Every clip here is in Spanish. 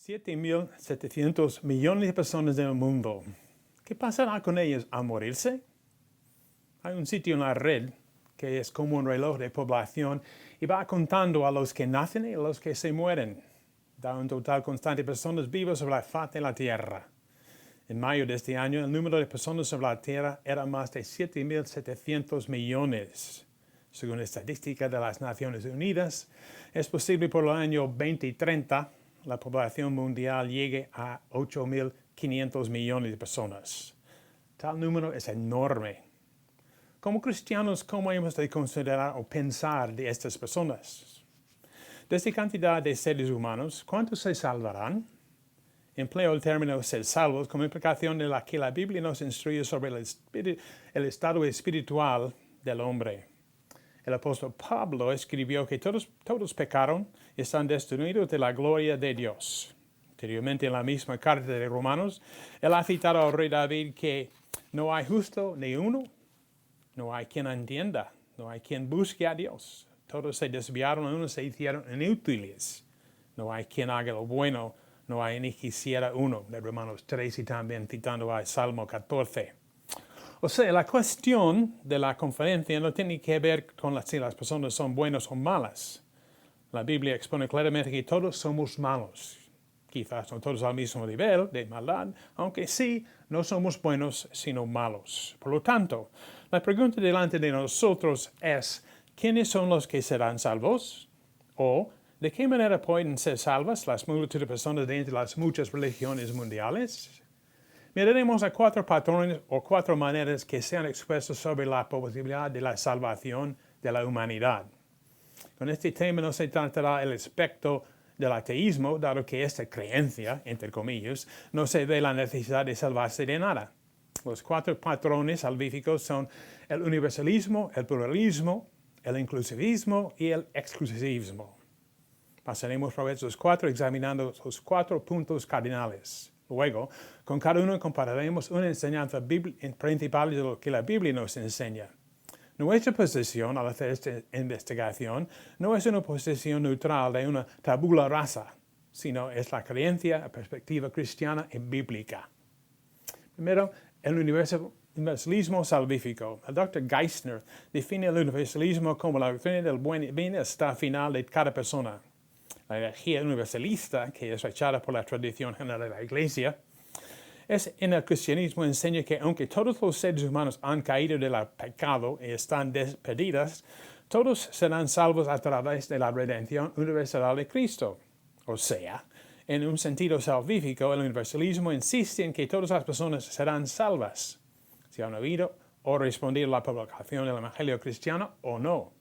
7.700 millones de personas en el mundo. ¿Qué pasará con ellos al morirse? Hay un sitio en la red que es como un reloj de población y va contando a los que nacen y a los que se mueren. Da un total constante de personas vivas sobre la faz de la Tierra. En mayo de este año, el número de personas sobre la Tierra era más de 7.700 millones. Según estadísticas de las Naciones Unidas, es posible por el año 2030 la población mundial llegue a 8.500 millones de personas. Tal número es enorme. Como cristianos, ¿cómo hemos de considerar o pensar de estas personas? De esta cantidad de seres humanos, ¿cuántos se salvarán? Empleo el término ser salvos como implicación de la que la Biblia nos instruye sobre el estado espiritual del hombre. El apóstol Pablo escribió que todos pecaron y están destituidos de la gloria de Dios. Anteriormente, en la misma carta de Romanos, él ha citado al rey David que no hay justo ni uno, no hay quien entienda, no hay quien busque a Dios. Todos se desviaron, unos se hicieron inútiles. No hay quien haga lo bueno, no hay ni quisiera uno. De Romanos 3 y también citando a Salmo 14. O sea, la cuestión de la conferencia no tiene que ver con si las personas son buenas o malas. La Biblia expone claramente que todos somos malos. Quizás no todos al mismo nivel de maldad, aunque sí, no somos buenos, sino malos. Por lo tanto, la pregunta delante de nosotros es, ¿quiénes son los que serán salvos? ¿O de qué manera pueden ser salvas las multitudes de personas de entre las muchas religiones mundiales? Miraremos a 4 patrones o 4 maneras que se han expuesto sobre la posibilidad de la salvación de la humanidad. Con este tema no se tratará el aspecto del ateísmo, dado que esta creencia, entre comillas, no se ve la necesidad de salvarse de nada. Los 4 patrones salvíficos son el universalismo, el pluralismo, el inclusivismo y el exclusivismo. Pasaremos por estos 4 examinando los 4 puntos cardinales. Luego, con cada uno compararemos una enseñanza principal de lo que la Biblia nos enseña. Nuestra posición al hacer esta investigación no es una posición neutral de una tabula rasa, sino es la creencia, la perspectiva cristiana y bíblica. Primero, el universalismo salvífico. El Dr. Geithner define el universalismo como la doctrina del bienestar final de cada persona. La energía universalista, que es rechazada por la tradición general de la Iglesia, en el cristianismo enseña que aunque todos los seres humanos han caído del pecado y están despedidos, todos serán salvos a través de la redención universal de Cristo. O sea, en un sentido salvífico, el universalismo insiste en que todas las personas serán salvas, si han oído o respondido a la provocación del Evangelio cristiano o no.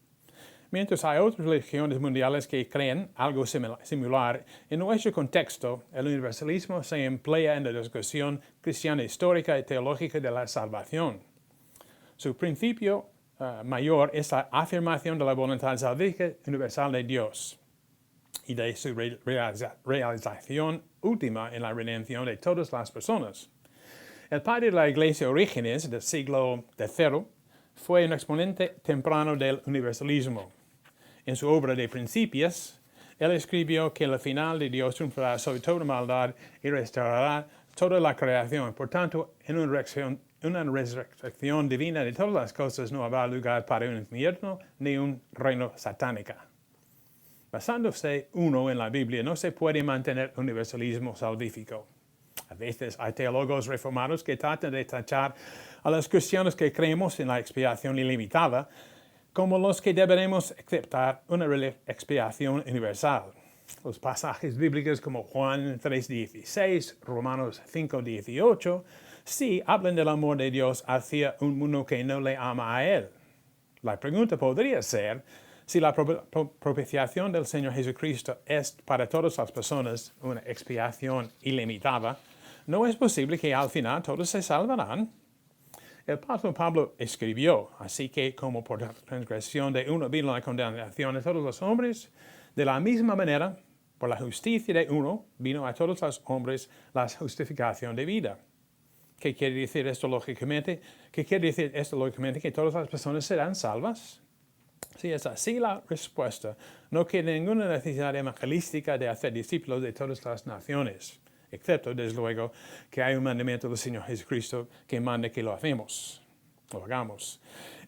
Mientras hay otras religiones mundiales que creen algo similar, en nuestro contexto, el universalismo se emplea en la discusión cristiana histórica y teológica de la salvación. Su principio mayor es la afirmación de la voluntad salvífica universal de Dios y de su realización última en la redención de todas las personas. El padre de la Iglesia Orígenes del siglo III fue un exponente temprano del universalismo. En su obra de Principios, él escribió que el final de Dios triunfará sobre toda maldad y restaurará toda la creación. Por tanto, en una resurrección divina de todas las cosas no habrá lugar para un infierno ni un reino satánico. Basándose uno en la Biblia, no se puede mantener universalismo salvífico. A veces hay teólogos reformados que tratan de tachar a los cristianos que creemos en la expiación ilimitada como los que deberemos aceptar una expiación universal. Los pasajes bíblicos como Juan 3:16, Romanos 5:18, sí hablan del amor de Dios hacia un mundo que no le ama a Él. La pregunta podría ser, si la propiciación del Señor Jesucristo es para todas las personas una expiación ilimitada, ¿no es posible que al final todos se salvarán? El apóstol Pablo escribió, así que como por transgresión de uno vino la condenación de todos los hombres, de la misma manera, por la justicia de uno, vino a todos los hombres la justificación de vida. ¿Qué quiere decir esto lógicamente? Que todas las personas serán salvas. Si es así la respuesta, no queda ninguna necesidad evangelística de hacer discípulos de todas las naciones, excepto, desde luego, que hay un mandamiento del Señor Jesucristo que manda que lo hagamos.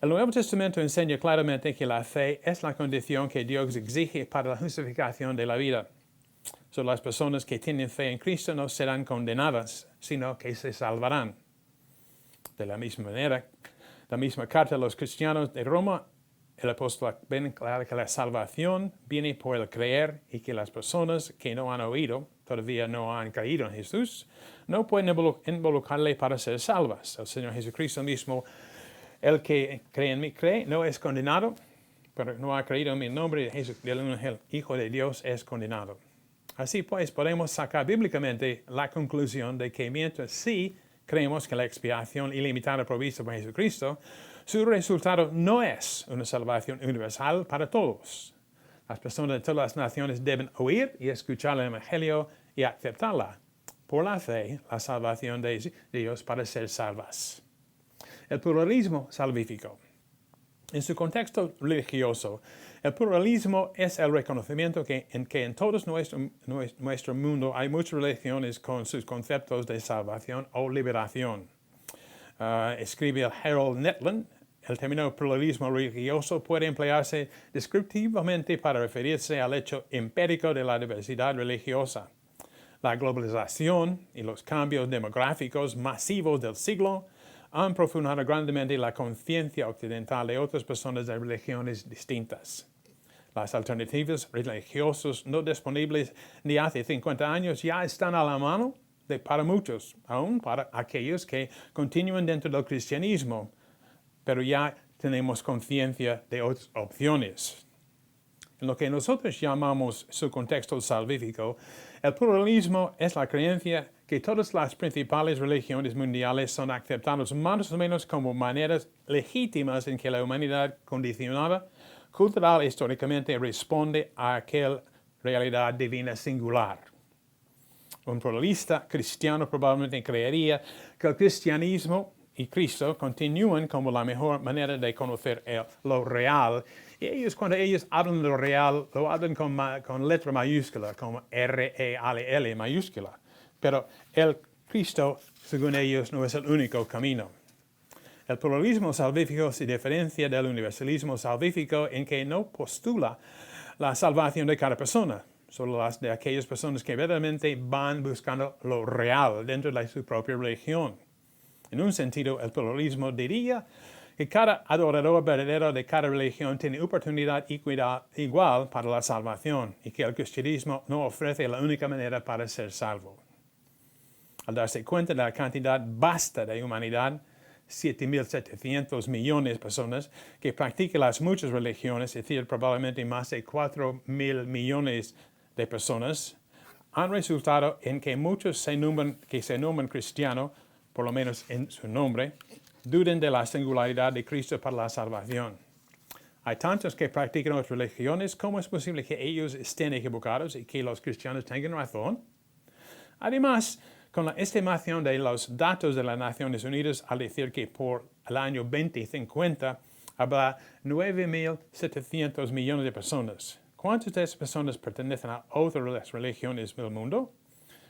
El Nuevo Testamento enseña claramente que la fe es la condición que Dios exige para la justificación de la vida. Solo las personas que tienen fe en Cristo no serán condenadas, sino que se salvarán. De la misma manera, la misma carta a los cristianos de Roma, el apóstol ven claro que la salvación viene por el creer y que las personas que no han oído, todavía no han creído en Jesús, no pueden involucrarle para ser salvas. El Señor Jesucristo mismo, el que cree en mí, no es condenado, pero no ha creído en mi nombre, el Hijo de Dios es condenado. Así pues, podemos sacar bíblicamente la conclusión de que mientras sí creemos que la expiación ilimitada provista por Jesucristo, su resultado no es una salvación universal para todos. Las personas de todas las naciones deben oír y escuchar el Evangelio y aceptarla. Por la fe, la salvación de Dios para ser salvas. El pluralismo salvífico. En su contexto religioso, el pluralismo es el reconocimiento que en todo nuestro mundo hay muchas religiones con sus conceptos de salvación o liberación. Escribe el Harold Netland, el término pluralismo religioso puede emplearse descriptivamente para referirse al hecho empírico de la diversidad religiosa. La globalización y los cambios demográficos masivos del siglo han profundado grandemente la conciencia occidental de otras personas de religiones distintas. Las alternativas religiosas no disponibles ni hace 50 años ya están a la mano para muchos, aún para aquellos que continúan dentro del cristianismo, pero ya tenemos conciencia de otras opciones. En lo que nosotros llamamos su contexto salvífico, el pluralismo es la creencia que todas las principales religiones mundiales son aceptadas más o menos como maneras legítimas en que la humanidad condicionada, cultural e históricamente responde a aquella realidad divina singular. Un pluralista cristiano probablemente creería que el cristianismo y Cristo continúan como la mejor manera de conocer lo real. Y cuando ellos hablan de lo real, lo hablan con letra mayúscula, como R-E-A-L mayúscula. Pero el Cristo, según ellos, no es el único camino. El pluralismo salvífico se diferencia del universalismo salvífico en que no postula la salvación de cada persona, solo las de aquellas personas que verdaderamente van buscando lo real dentro de su propia religión. En un sentido, el pluralismo diría que cada adorador verdadero de cada religión tiene oportunidad igual para la salvación y que el cristianismo no ofrece la única manera para ser salvo. Al darse cuenta de la cantidad vasta de humanidad, 7.700 millones de personas que practican las muchas religiones, es decir, probablemente más de 4.000 millones de personas, han resultado en que muchos que se nombran cristianos, por lo menos en su nombre, duden de la singularidad de Cristo para la salvación. Hay tantos que practican otras religiones, ¿cómo es posible que ellos estén equivocados y que los cristianos tengan razón? Además, con la estimación de los datos de las Naciones Unidas, al decir que por el año 2050 habrá 9.700 millones de personas. ¿Cuántas de esas personas pertenecen a otras religiones del mundo?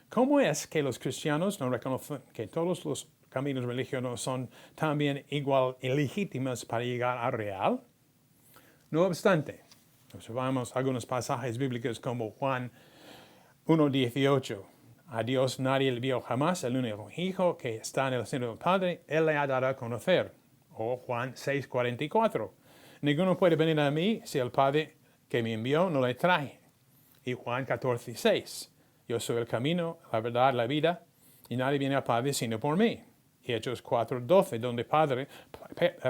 ¿Cómo es que los cristianos no reconocen que todos los caminos religiosos son también igual ilegítimos para llegar al real? No obstante, observamos algunos pasajes bíblicos como Juan 1:18. A Dios nadie le vio jamás, el único Hijo que está en el seno del Padre, Él le ha dado a conocer. O Juan 6:44. Ninguno puede venir a mí si el Padre que me envió no le trae. Y Juan 14:6. Yo soy el camino, la verdad, la vida, y nadie viene al Padre sino por mí. Y Hechos 4:12, donde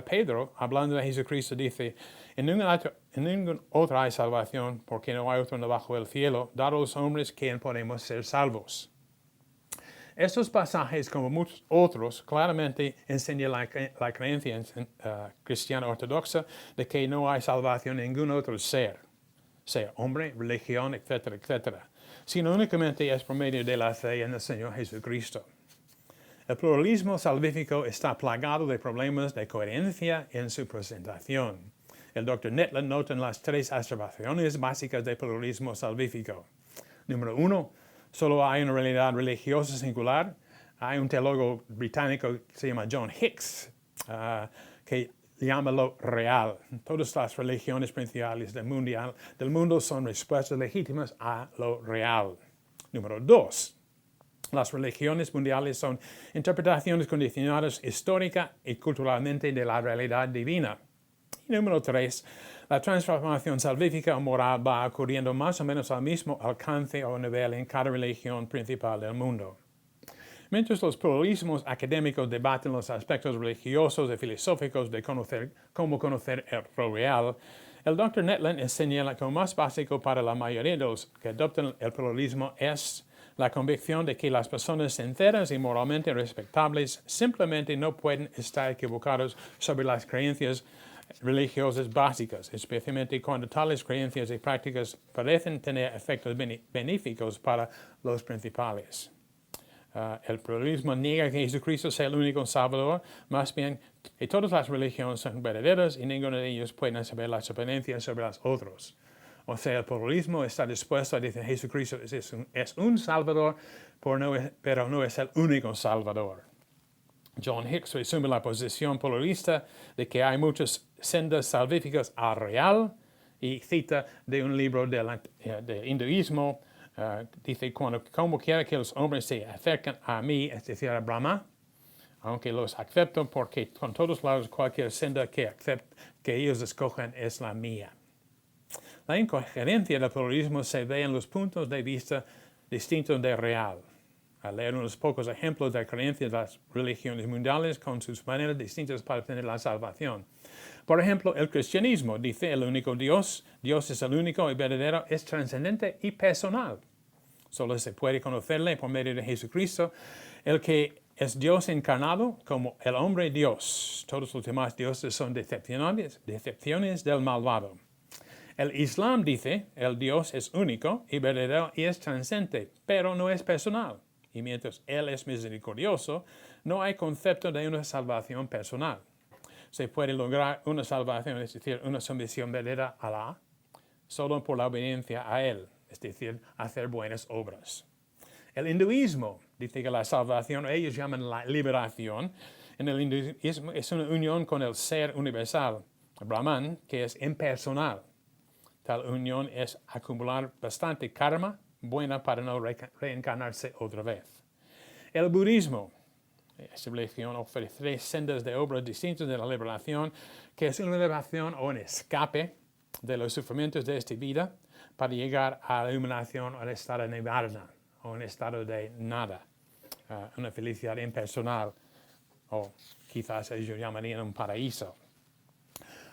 Pedro, hablando de Jesucristo, dice, en ningún otro hay salvación, porque no hay otro debajo del cielo, dado a los hombres que podemos ser salvos. Estos pasajes, como muchos otros, claramente enseñan la creencia cristiana ortodoxa de que no hay salvación en ningún otro ser, sea hombre, religión, etcétera, etcétera, sino únicamente es por medio de la fe en el Señor Jesucristo. El pluralismo salvífico está plagado de problemas de coherencia en su presentación. El Dr. Netland nota las 3 observaciones básicas del pluralismo salvífico. Número 1, solo hay una realidad religiosa singular. Hay un teólogo británico que se llama John Hicks, que llama lo real. Todas las religiones principales del mundo son respuestas legítimas a lo real. Número 2, las religiones mundiales son interpretaciones condicionadas histórica y culturalmente de la realidad divina. Y número 3, la transformación salvífica o moral va ocurriendo más o menos al mismo alcance o nivel en cada religión principal del mundo. Mientras los pluralismos académicos debaten los aspectos religiosos y filosóficos de cómo conocer el real, el Dr. Netland señala que lo más básico para la mayoría de los que adoptan el pluralismo es la convicción de que las personas sinceras y moralmente respetables simplemente no pueden estar equivocados sobre las creencias religiosas básicas, especialmente cuando tales creencias y prácticas parecen tener efectos benéficos para los principales. El pluralismo niega que Jesucristo sea el único Salvador, más bien que todas las religiones son verdaderas y ninguno de ellos puede saber la supervivencia sobre los otros. O sea, el pluralismo está dispuesto a decir que Jesucristo es un Salvador, pero no es el único Salvador. John Hicks resume la posición pluralista de que hay muchas sendas salvíficas al real y cita de un libro del hinduismo. Dice, como quiera que los hombres se acerquen a mí, es decir, a Brahma, aunque los acepto porque con todos lados cualquier senda que ellos escogen es la mía. La incoherencia del pluralismo se ve en los puntos de vista distintos del real. Al leer unos pocos ejemplos de creencias de las religiones mundiales con sus maneras distintas para obtener la salvación. Por ejemplo, el cristianismo dice el único Dios es el único y verdadero, es trascendente y personal. Solo se puede conocerle por medio de Jesucristo, el que es Dios encarnado como el hombre Dios. Todos los demás dioses son decepciones del malvado. El Islam dice el Dios es único y verdadero y es trascendente, pero no es personal. Y mientras Él es misericordioso, no hay concepto de una salvación personal. Se puede lograr una salvación, es decir, una sumisión verdadera a Allah, solo por la obediencia a Él, es decir, hacer buenas obras. El hinduismo dice que la salvación, ellos llaman la liberación, en el hinduismo es una unión con el ser universal, Brahman, que es impersonal. Tal unión es acumular bastante karma buena para no reencarnarse otra vez. El budismo, esta religión ofrece 3 sendas de obras distintas de la liberación, que es una liberación o un escape de los sufrimientos de esta vida para llegar a la iluminación o al estado de nirvana, o un estado de nada, una felicidad impersonal, o quizás ellos llamarían un paraíso.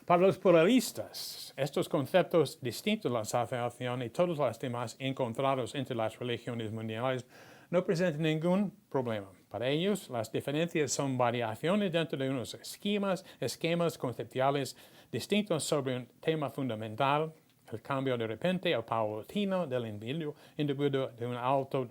Para los pluralistas, estos conceptos distintos de la salvación y todos los demás encontrados entre las religiones mundiales no presentan ningún problema. Para ellos, las diferencias son variaciones dentro de unos esquemas conceptuales distintos sobre un tema fundamental, el cambio de repente o paulatino del individuo de una alta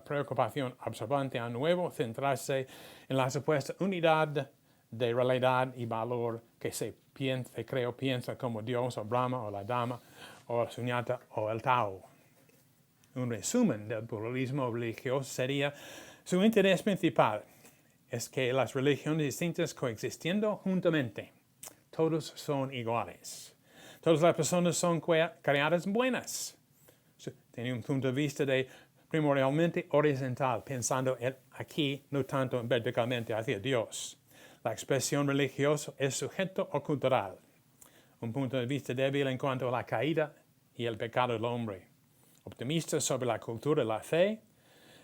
preocupación observante a nuevo, centrarse en la supuesta unidad de realidad y valor que se piensa como Dios o Brahma o la Dhamma o el Sunyata o el Tao. Un resumen del pluralismo religioso sería su interés principal es que las religiones distintas coexistiendo juntamente, todos son iguales. Todas las personas son creadas buenas. Tiene un punto de vista primordialmente horizontal, pensando aquí no tanto verticalmente hacia Dios. La expresión religiosa es sujeto o cultural, un punto de vista débil en cuanto a la caída y el pecado del hombre. Optimista sobre la cultura y la fe,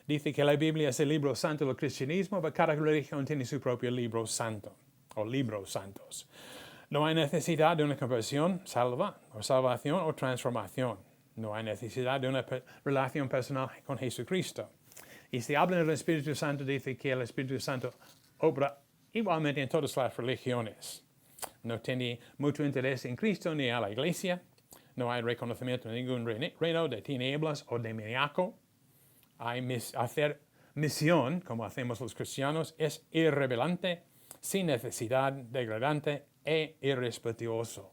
dice que la Biblia es el libro santo del cristianismo, pero cada religión tiene su propio libro santo, o libros santos. No hay necesidad de una conversión, salvación o transformación. No hay necesidad de una relación personal con Jesucristo. Y si hablan del Espíritu Santo, dice que el Espíritu Santo obra igualmente en todas las religiones. No tiene mucho interés en Cristo ni a la Iglesia. No hay reconocimiento de ningún reino de tinieblas o demoníaco. Hacer misión, como hacemos los cristianos, es irreverente, sin necesidad, degradante e irrespetuoso.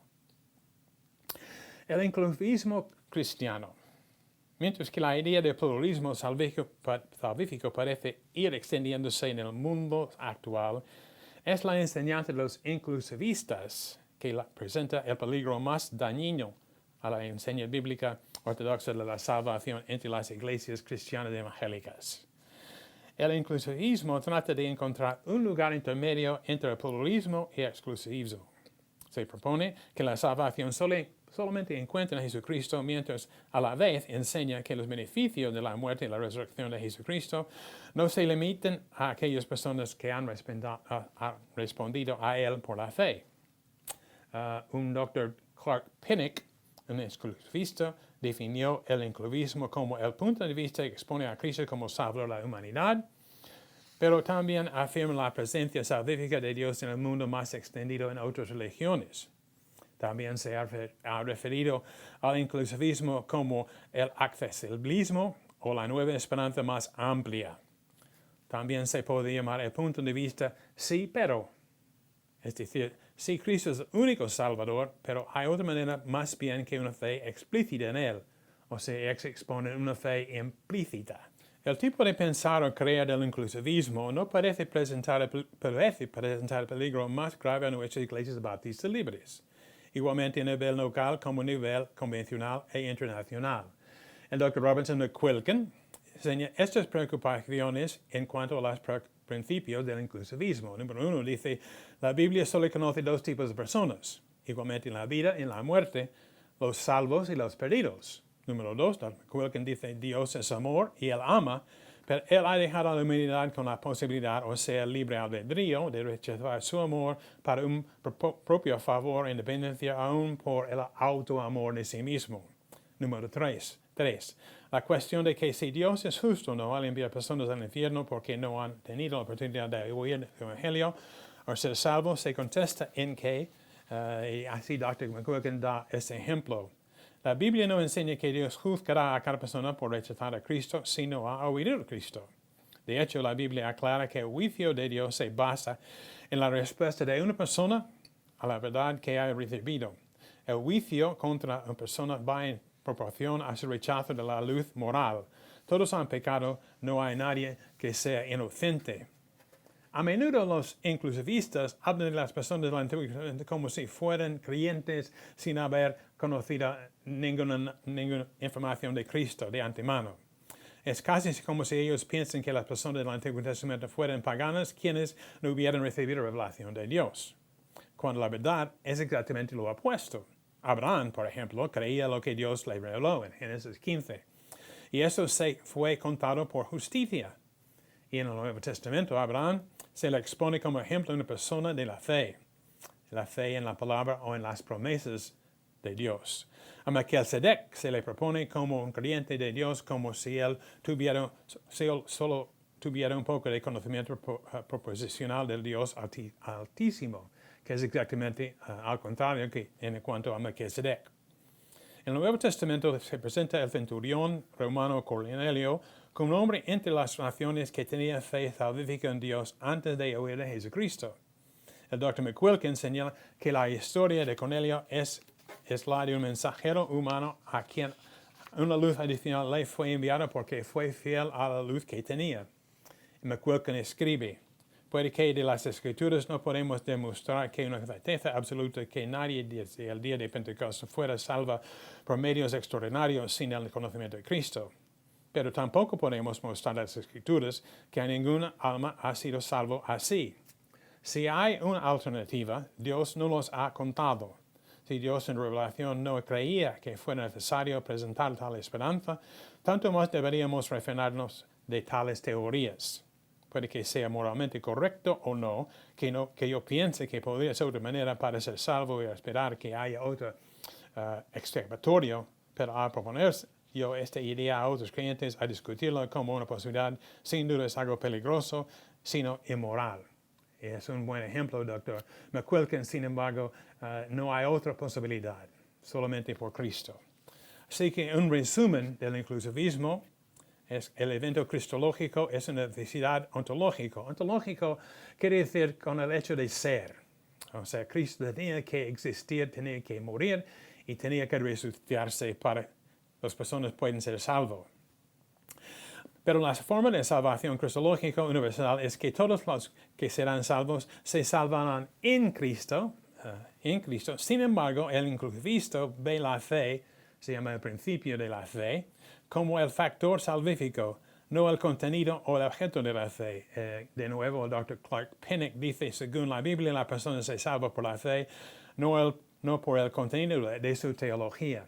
El inclusivismo cristiano. Mientras que la idea de pluralismo salvífico parece ir extendiéndose en el mundo actual, es la enseñanza de los inclusivistas que presenta el peligro más dañino a la enseñanza bíblica ortodoxa de la salvación entre las iglesias cristianas evangélicas. El inclusivismo trata de encontrar un lugar intermedio entre el pluralismo y el exclusivismo. Se propone que la salvación solamente encuentra en Jesucristo, mientras a la vez enseña que los beneficios de la muerte y la resurrección de Jesucristo no se limitan a aquellas personas que han respondido a Él por la fe. Un Dr. Clark Pinnock, un exclusivista, definió el inclusivismo como el punto de vista que expone a Cristo como Salvador de la humanidad, pero también afirma la presencia salvífica de Dios en el mundo más extendido en otras religiones. También se ha referido al inclusivismo como el accesibilismo o la nueva esperanza más amplia. También se puede llamar el punto de vista sí, pero. Es decir, sí, Cristo es el único Salvador, pero hay otra manera más bien que una fe explícita en Él, o se expone una fe implícita. El tipo de pensar o creer del inclusivismo no parece presentar el peligro más grave a nuestras iglesias bautistas libres, igualmente a nivel local como a nivel convencional e internacional. El Dr. Robertson McQuilkin enseña estas preocupaciones en cuanto a los principios del inclusivismo. Número 1 dice, la Biblia solo conoce dos tipos de personas, igualmente en la vida y en la muerte, los salvos y los perdidos. Número 2, Dr. McQuilkin dice, Dios es amor y Él ama, pero Él ha dejado a la humanidad con la posibilidad, o sea, el libre albedrío, de rechazar su amor para un propio favor e independencia, aún por el autoamor de sí mismo. Número 3. La cuestión de que si Dios es justo o no al enviar personas al infierno porque no han tenido la oportunidad de oír el Evangelio o ser salvos se contesta en que, y así Dr. McQuilkin da este ejemplo. La Biblia no enseña que Dios juzgará a cada persona por rechazar a Cristo si no ha oído a Cristo. De hecho, la Biblia aclara que el juicio de Dios se basa en la respuesta de una persona a la verdad que ha recibido. El juicio contra una persona va en proporción a su rechazo de la luz moral. Todos han pecado, no hay nadie que sea inocente. A menudo los inclusivistas hablan de las personas del Antiguo Testamento como si fueran creyentes sin haber conocido ninguna información de Cristo de antemano. Es casi como si ellos piensen que las personas del Antiguo Testamento fueran paganas quienes no hubieran recibido revelación de Dios, cuando la verdad es exactamente lo opuesto. Abraham, por ejemplo, creía lo que Dios le reveló en Génesis 15, y eso se fue contado por justicia. Y en el Nuevo Testamento, Abraham se le expone como ejemplo de una persona de la fe en la palabra o en las promesas de Dios. A Melquisedec se le propone como un creyente de Dios, como si él solo tuviera un poco de conocimiento proposicional del Dios Altísimo, que es exactamente al contrario que en cuanto a Melquisedec. En el Nuevo Testamento se presenta el centurión romano Cornelio como un hombre entre las naciones que tenía fe salvífica en Dios antes de oír a Jesucristo. El Dr. McQuilkin señala que la historia de Cornelio es la de un mensajero humano a quien una luz adicional le fue enviada porque fue fiel a la luz que tenía. McQuilkin escribe, puede que de las Escrituras no podemos demostrar que una certeza absoluta que nadie desde el día de Pentecostés fuera salva por medios extraordinarios sin el conocimiento de Cristo. Pero tampoco podemos mostrar las Escrituras que a ninguna alma ha sido salvo así. Si hay una alternativa, Dios no los ha contado. Si Dios en revelación no creía que fuera necesario presentar tal esperanza, tanto más deberíamos refrenarnos de tales teorías. Puede que sea moralmente correcto o no, que yo piense que podría ser otra manera para ser salvo y esperar que haya otro expiatorio, pero al proponer yo esta idea a otros creyentes, a discutirlo como una posibilidad, sin duda es algo peligroso, sino inmoral. Es un buen ejemplo, Dr. McQuilkin, sin embargo, no hay otra posibilidad, solamente por Cristo. Así que un resumen del inclusivismo es el evento cristológico es una necesidad ontológica. Ontológico quiere decir con el hecho de ser. O sea, Cristo tenía que existir, tenía que morir y tenía que resucitarse para que las personas puedan ser salvos. Pero la forma de salvación cristológica universal es que todos los que serán salvos se salvarán en Cristo. Sin embargo, el inclusivisto ve la fe, se llama el principio de la fe, como el factor salvífico, no el contenido o el objeto de la fe. De nuevo, el Dr. Clark Pinnock dice, según la Biblia, la persona se salva por la fe, no por el contenido de su teología.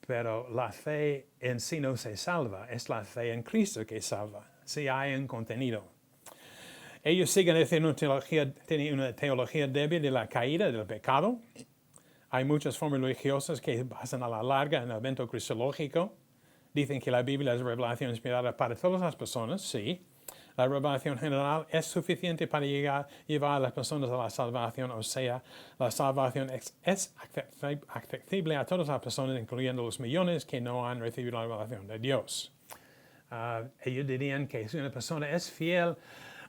Pero la fe en sí no se salva, es la fe en Cristo que salva, si hay un contenido. Ellos siguen tienen una teología débil de la caída del pecado. Hay muchas formas religiosas que basan a la larga en el evento cristológico. Dicen que la Biblia es revelación inspirada para todas las personas, sí. La revelación general es suficiente para llevar a las personas a la salvación, o sea, la salvación es accesible a todas las personas, incluyendo los millones que no han recibido la revelación de Dios. Ellos dirían que si una persona es fiel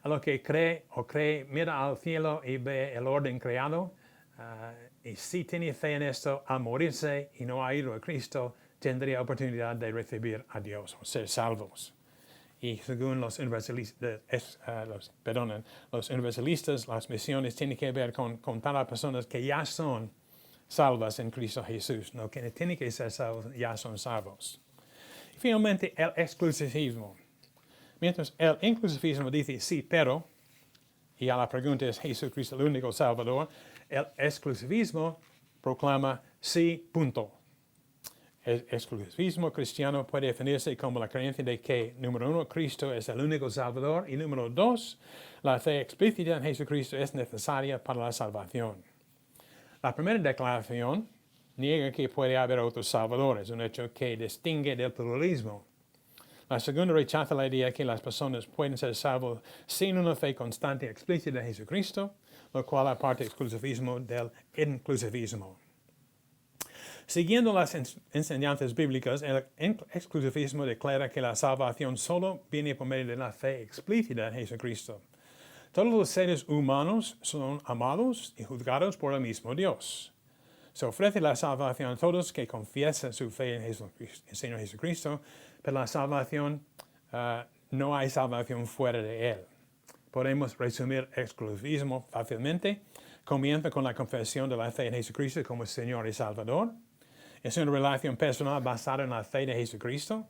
a lo que cree, mira al cielo y ve el orden creado, y si tiene fe en esto, al morirse y no ha ido a Cristo, tendría oportunidad de recibir a Dios o ser salvos. Y según los universalistas, las misiones tienen que ver con contar a personas que ya son salvas en Cristo Jesús, no que tienen que ser salvos, ya son salvos. Y finalmente, el exclusivismo. Mientras el inclusivismo dice sí, pero, y a la pregunta es Jesucristo el único Salvador, el exclusivismo proclama sí, punto. El exclusivismo cristiano puede definirse como la creencia de que, número uno, Cristo es el único Salvador, y número dos, la fe explícita en Jesucristo es necesaria para la salvación. La primera declaración niega que puede haber otros salvadores, un hecho que distingue del pluralismo. La segunda rechaza la idea que las personas pueden ser salvos sin una fe constante y explícita en Jesucristo, lo cual aparte exclusivismo del inclusivismo. Siguiendo las enseñanzas bíblicas, el exclusivismo declara que la salvación solo viene por medio de la fe explícita en Jesucristo. Todos los seres humanos son amados y juzgados por el mismo Dios. Se ofrece la salvación a todos que confiesan su fe en el Señor Jesucristo, pero la salvación, no hay salvación fuera de Él. Podemos resumir el exclusivismo fácilmente. Comienza con la confesión de la fe en Jesucristo como Señor y Salvador. Es una relación personal basada en la fe de Jesucristo.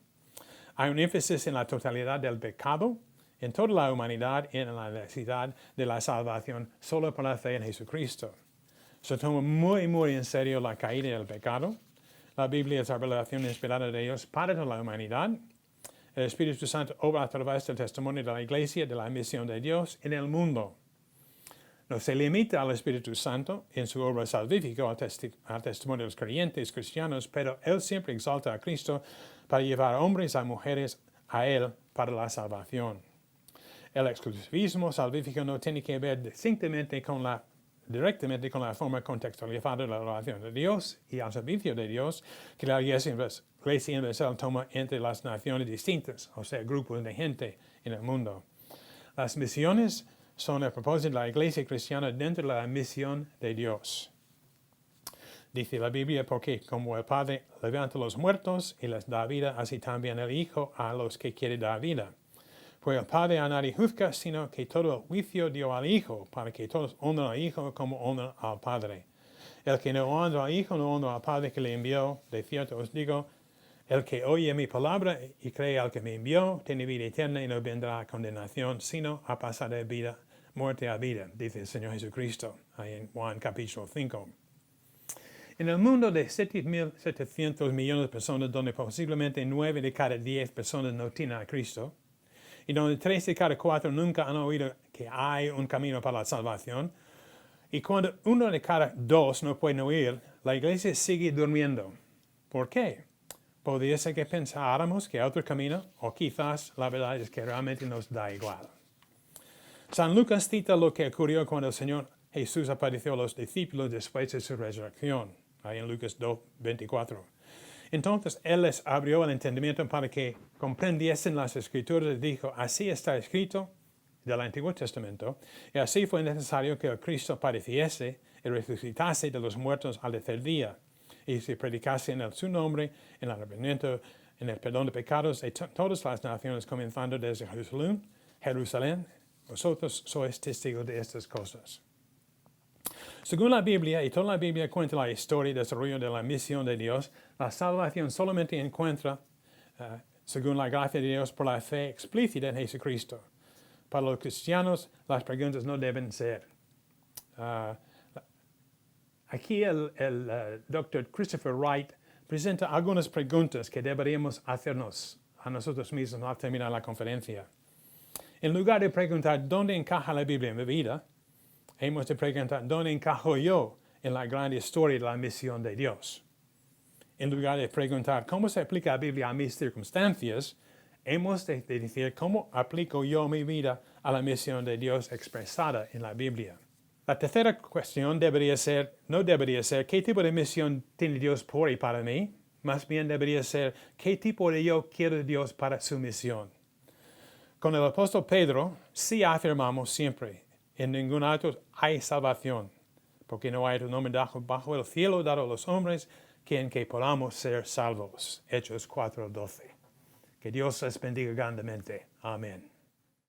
Hay un énfasis en la totalidad del pecado, en toda la humanidad y en la necesidad de la salvación solo por la fe en Jesucristo. Se toma muy, muy en serio la caída del pecado. La Biblia es la revelación inspirada de Dios para toda la humanidad. El Espíritu Santo obra a través del testimonio de la Iglesia de la misión de Dios en el mundo. No se limita al Espíritu Santo en su obra salvífica al testimonio de los creyentes cristianos, pero Él siempre exalta a Cristo para llevar a hombres y mujeres a Él para la salvación. El exclusivismo salvífico no tiene que ver directamente con la forma contextualizada de la relación de Dios y al servicio de Dios que la Iglesia Universal toma entre las naciones distintas, o sea, grupos de gente en el mundo. Las misiones son el propósito de la Iglesia cristiana dentro de la misión de Dios. Dice la Biblia, porque como el Padre levanta a los muertos y les da vida, así también el Hijo a los que quiere dar vida. Pues el Padre a nadie juzga, sino que todo el juicio dio al Hijo, para que todos honren al Hijo como honran al Padre. El que no honra al Hijo no honra al Padre que le envió. De cierto os digo, el que oye mi palabra y cree al que me envió, tiene vida eterna y no vendrá a condenación, sino a pasar de muerte a vida, dice el Señor Jesucristo, ahí en Juan capítulo 5. En el mundo de 700 millones de personas, donde posiblemente 9 de cada 10 personas no tienen a Cristo, y donde 3 de cada 4 nunca han oído que hay un camino para la salvación, y cuando 1 de cada 2 no pueden oír, la iglesia sigue durmiendo. ¿Por qué? Podría ser que pensáramos que hay otro camino, o quizás la verdad es que realmente nos da igual. San Lucas cita lo que ocurrió cuando el Señor Jesús apareció a los discípulos después de su resurrección, ahí en Lucas 2:24. Entonces Él les abrió el entendimiento para que comprendiesen las Escrituras y dijo, así está escrito del Antiguo Testamento, y así fue necesario que el Cristo padeciese y resucitase de los muertos al tercer día, y se predicase en su nombre, en el arrepentimiento, en el perdón de pecados de todas las naciones, comenzando desde Jerusalén. Vosotros sois testigos de estas cosas. Según la Biblia, y toda la Biblia cuenta la historia y desarrollo de la misión de Dios, la salvación solamente encuentra, según la gracia de Dios, por la fe explícita en Jesucristo. Para los cristianos, las preguntas no deben ser. Aquí el Dr. Christopher Wright presenta algunas preguntas que deberíamos hacernos a nosotros mismos al terminar la conferencia. En lugar de preguntar dónde encaja la Biblia en mi vida, hemos de preguntar dónde encajo yo en la gran historia de la misión de Dios. En lugar de preguntar cómo se aplica la Biblia a mis circunstancias, hemos de decir cómo aplico yo mi vida a la misión de Dios expresada en la Biblia. La tercera cuestión no debería ser qué tipo de misión tiene Dios por y para mí, más bien debería ser qué tipo de yo quiere Dios para su misión. Con el apóstol Pedro, sí afirmamos siempre, en ningún otro hay salvación, porque no hay otro nombre bajo el cielo dado a los hombres en que podamos ser salvos. Hechos 4:12. Que Dios les bendiga grandemente. Amén.